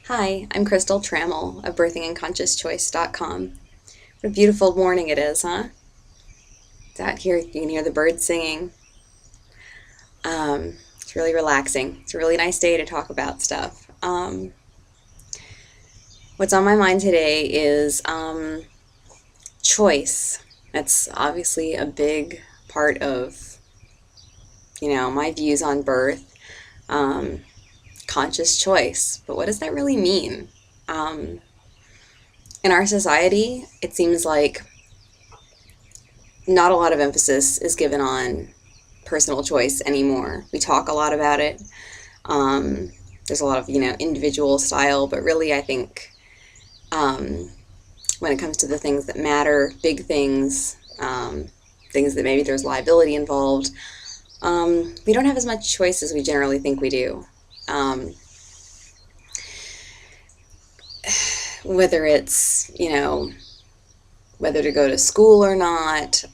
Hi, I'm Crystal Trammell of birthingandconsciouschoice.com. What a beautiful morning it is, huh? It's out here, you can hear the birds singing. It's really relaxing. It's a really nice day to talk about stuff. What's on my mind today is choice. That's obviously a big part of, my views on birth. Um, Conscious choice. But what does that really mean? Um, in our society, it seems like not a lot of emphasis is given on personal choice anymore. We talk a lot about it. Um, there's a lot of, individual style, but really I think um, when it comes to the things that matter, big things, things that maybe there's liability involved, we don't have as much choice as we generally think we do. Um, Whether it's, whether to go to school or not,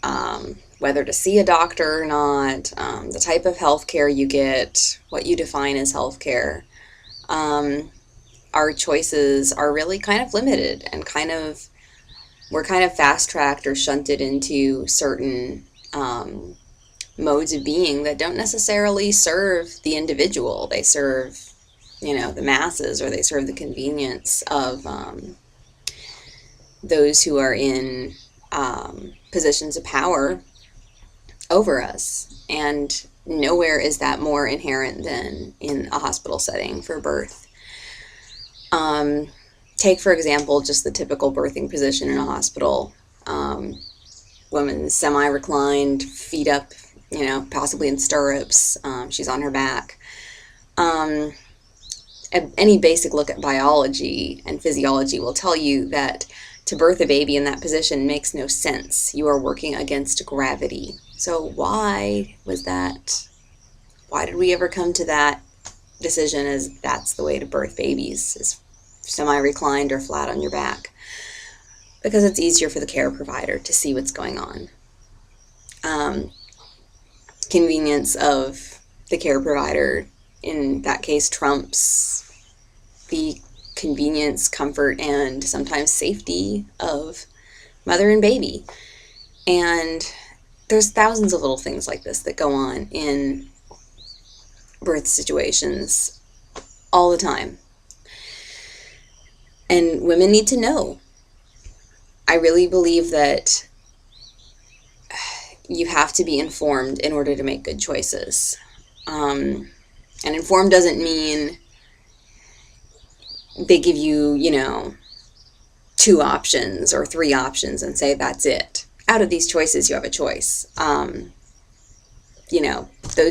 whether to see a doctor or not, the type of health care you get, what you define as health care. Um, our choices are really kind of limited and we're kind of fast tracked or shunted into certain modes of being that don't necessarily serve the individual. They serve, the masses, or they serve the convenience of those who are in positions of power over us. And nowhere is that more inherent than in a hospital setting for birth. Um, Take, for example, just the typical birthing position in a hospital. Woman semi-reclined, feet up, possibly in stirrups. She's on her back. Um, any basic look at biology and physiology will tell you that to birth a baby in that position makes no sense. You are working against gravity. So why was that? Why did we ever come to that decision as that's the way to birth babies, is semi-reclined or flat on your back? Because it's easier for the care provider to see what's going on. Convenience of the care provider in that case trumps the convenience, comfort, and sometimes safety of mother and baby. And there's thousands of little things like this that go on in birth situations all the time. And women need to know. I really believe that you have to be informed in order to make good choices. And informed doesn't mean they give you, two options or three options and say that's it. Out of these choices, you have a choice. Those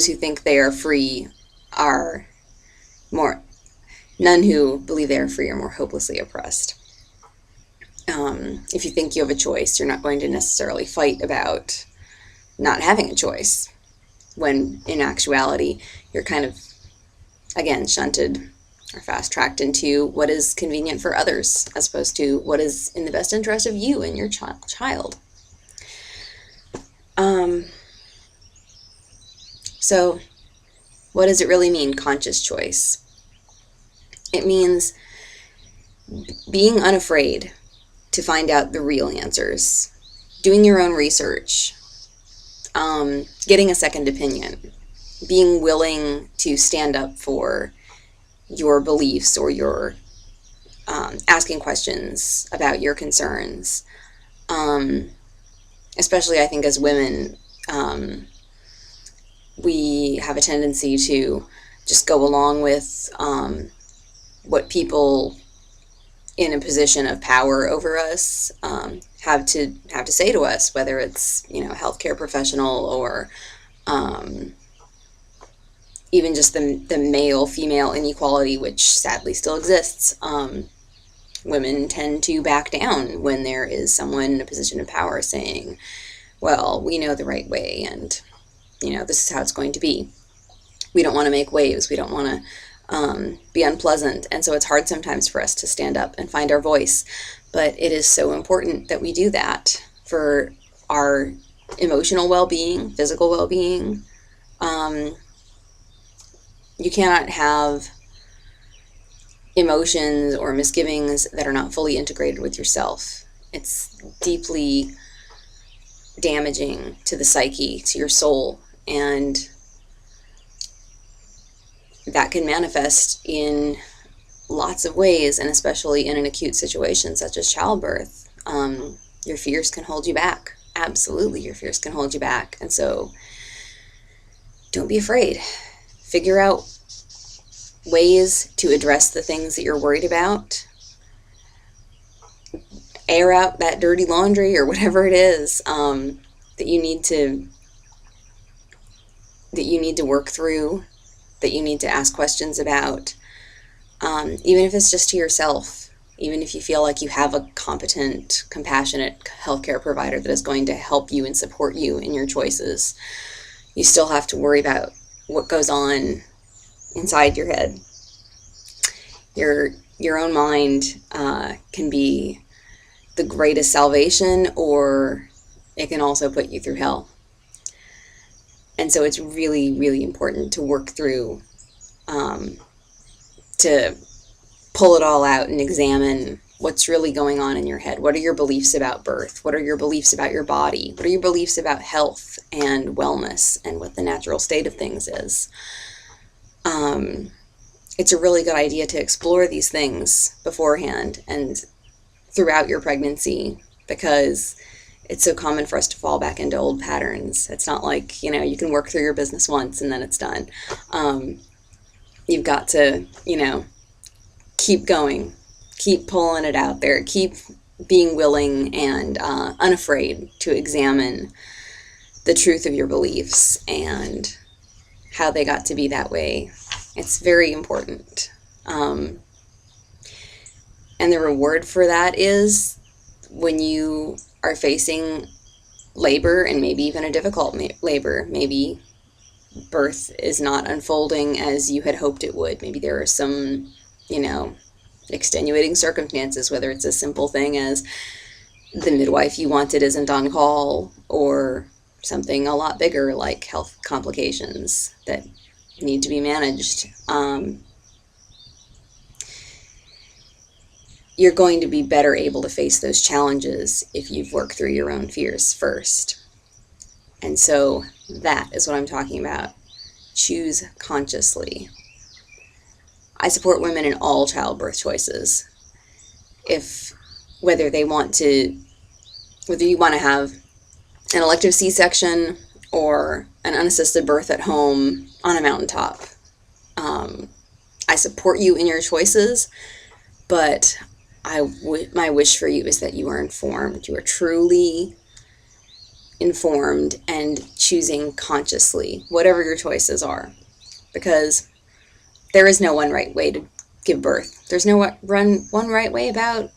who think they are free are more, none who believe they are free are more hopelessly oppressed. If you think you have a choice, you're not going to necessarily fight about not having a choice, when in actuality, you're kind of, again, shunted or fast-tracked into what is convenient for others, as opposed to what is in the best interest of you and your child. So, what does it really mean, conscious choice? It means being unafraid to find out the real answers, doing your own research, getting a second opinion, being willing to stand up for your beliefs or your asking questions about your concerns. Especially, I think, as women, we have a tendency to just go along with what people in a position of power over us have to say to us, whether it's a healthcare professional or even just the male female inequality, which sadly still exists. Women tend to back down when there is someone in a position of power saying, well, we know the right way, and this is how it's going to be. We don't want to make waves. We don't want to be unpleasant. And so it's hard sometimes for us to stand up and find our voice. But it is so important that we do that for our emotional well-being, physical well-being. You cannot have emotions or misgivings that are not fully integrated with yourself. It's deeply damaging to the psyche, to your soul, and that can manifest in lots of ways, and especially in an acute situation such as childbirth. Your fears can hold you back. Absolutely, your fears can hold you back. And so don't be afraid. Figure out ways to address the things that you're worried about. Air out that dirty laundry or whatever it is that you need to work through, that you need to ask questions about, even if it's just to yourself. Even if you feel like you have a competent, compassionate healthcare provider that is going to help you and support you in your choices, you still have to worry about what goes on inside your head. Your own mind can be the greatest salvation, or it can also put you through hell. And so it's really, really important to work through, to pull it all out and examine what's really going on in your head. What are your beliefs about birth? What are your beliefs about your body? What are your beliefs about health and wellness and what the natural state of things is? It's a really good idea to explore these things beforehand and throughout your pregnancy, because it's so common for us to fall back into old patterns. It's not like, you can work through your business once and then it's done. You've got to, keep going, keep pulling it out there, keep being willing and unafraid to examine the truth of your beliefs and how they got to be that way. It's very important. And the reward for that is when you are facing labor, and maybe even a difficult labor, maybe birth is not unfolding as you had hoped it would. Maybe there are some, extenuating circumstances, whether it's a simple thing as the midwife you wanted isn't on call, or something a lot bigger like health complications that need to be managed. You're going to be better able to face those challenges if you've worked through your own fears first. And so that is what I'm talking about. Choose consciously. I support women in all childbirth choices. Whether you want to have an elective C-section or an unassisted birth at home on a mountaintop. I support you in your choices, but my wish for you is that you are informed. You are truly informed and choosing consciously, whatever your choices are. Because there is no one right way to give birth. There's no one right way about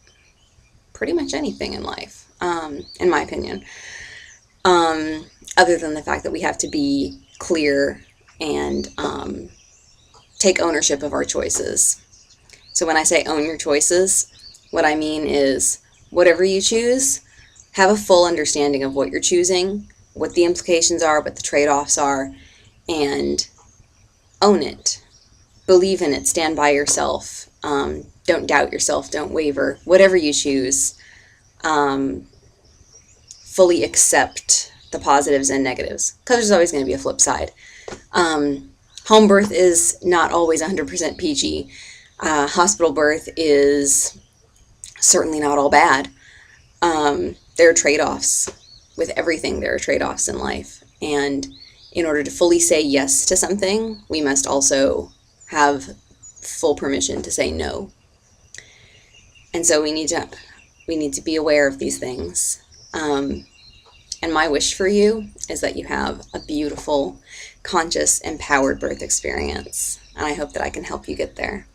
pretty much anything in life, in my opinion. Other than the fact that we have to be clear and take ownership of our choices. So when I say own your choices, what I mean is whatever you choose, have a full understanding of what you're choosing, what the implications are, what the trade-offs are, and own it. Believe in it. Stand by yourself. Don't doubt yourself. Don't waver. Whatever you choose, fully accept the positives and negatives, because there's always going to be a flip side. Home birth is not always 100% peachy. Hospital birth is certainly not all bad. There are trade-offs. With everything, there are trade-offs in life. And in order to fully say yes to something, we must also have full permission to say no. And so we need to be aware of these things. And my wish for you is that you have a beautiful, conscious, empowered birth experience. And I hope that I can help you get there.